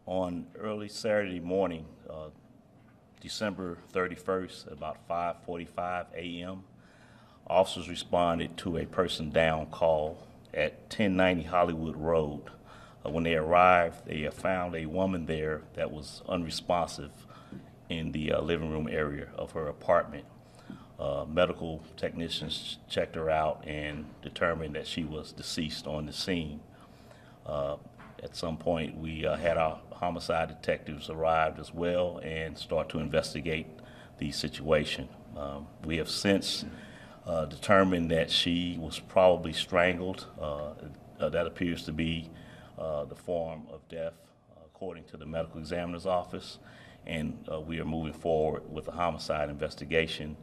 On early Saturday morning, December 31st, at about 5:45 a.m., officers responded to a person down call at 1090 Hollywood Road. When they arrived, they found a woman there that was unresponsive in the living room area of her apartment. Medical technicians checked her out and determined that she was deceased on the scene. At some point, we had our homicide detectives arrived as well and start to investigate the situation. We have since determined that she was probably strangled. That appears to be the form of death, according to the medical examiner's office, and we are moving forward with a homicide investigation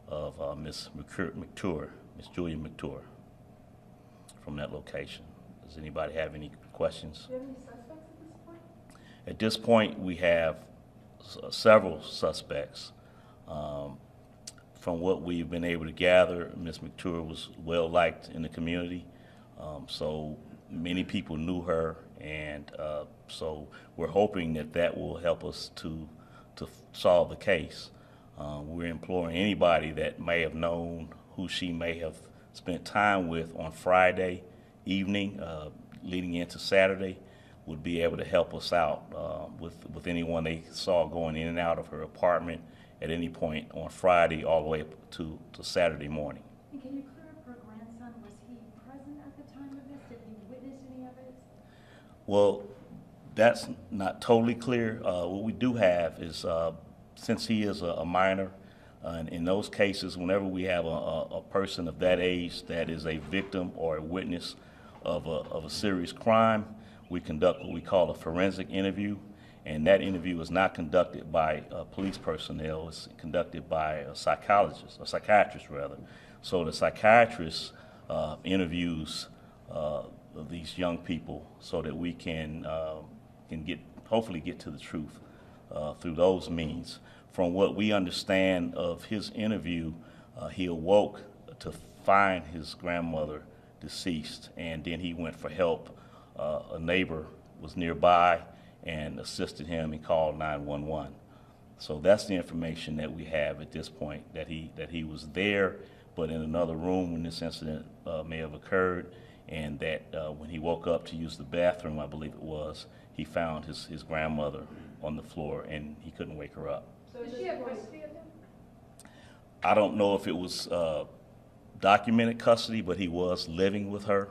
of Ms. McTour, Ms. Julia McTour, from that location. Does anybody have any questions? Do you have any suspects at this point? At this point, we have several suspects. From what we've been able to gather, Ms. McTour was well liked in the community, so many people knew her, and so we're hoping that that will help us to solve the case. We're imploring anybody that may have known who she may have spent time with on Friday evening, leading into Saturday, would be able to help us out with anyone they saw going in and out of her apartment at any point on Friday all the way up to Saturday morning. And can you clear up her grandson? Was he present at the time of this? Did he witness any of it? Well, that's not totally clear. What we do have is, since he is a minor, and in those cases, whenever we have a person of that age that is a victim or a witness of a serious crime, we conduct what we call a forensic interview, and that interview is not conducted by police personnel. It's conducted by a psychiatrist rather. So the psychiatrist interviews these young people so that we can hopefully get to the truth through those means. From what we understand of his interview, he awoke to find his grandmother deceased, and then he went for help. A neighbor was nearby and assisted him and called 911. So that's the information that we have at this point, that he was there, but in another room when this incident may have occurred, and that when he woke up to use the bathroom, I believe it was, he found his grandmother on the floor and he couldn't wake her up. So does she have custody of him? I don't know if it was documented custody, but he was living with her.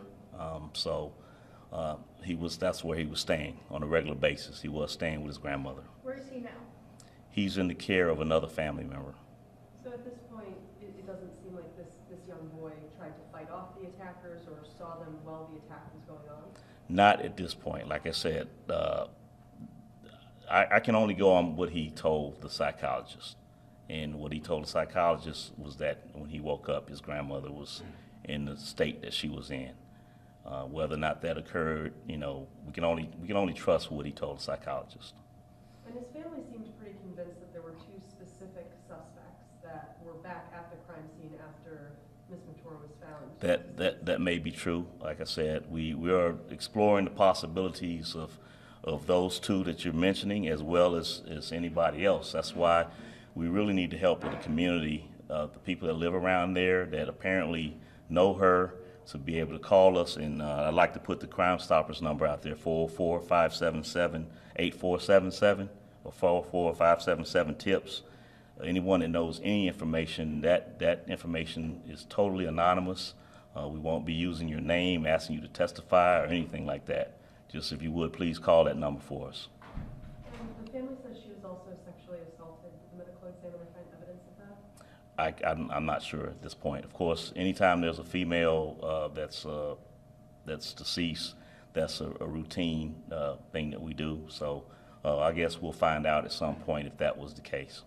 That's where he was staying on a regular basis. He was staying with his grandmother. Where is he now? He's in the care of another family member. So at this point, it doesn't seem like this young boy tried to fight off the attackers or saw them while the attack was going on? Not at this point. Like I said, I can only go on what he told the psychologist. And what he told the psychologist was that when he woke up, his grandmother was in the state that she was in. Whether or not that occurred, we can only trust what he told the psychologist. And his family seemed pretty convinced that there were two specific suspects that were back at the crime scene after Ms. McTour was found. That may be true. Like I said, we are exploring the possibilities of those two that you're mentioning, as well as anybody else. That's why we really need the help of the community, the people that live around there that apparently know her, to be able to call us. And I'd like to put the Crime Stoppers number out there, 404-577-8477 or 404-577-TIPS. Anyone that knows any information, that information is totally anonymous. We won't be using your name, asking you to testify or anything like that. Just if you would, please call that number for us. The family says she was also sexually assaulted. Did the medical examiner find evidence of that? I'm not sure at this point. Of course, anytime there's a female that's deceased, that's a routine thing that we do. So I guess we'll find out at some point if that was the case.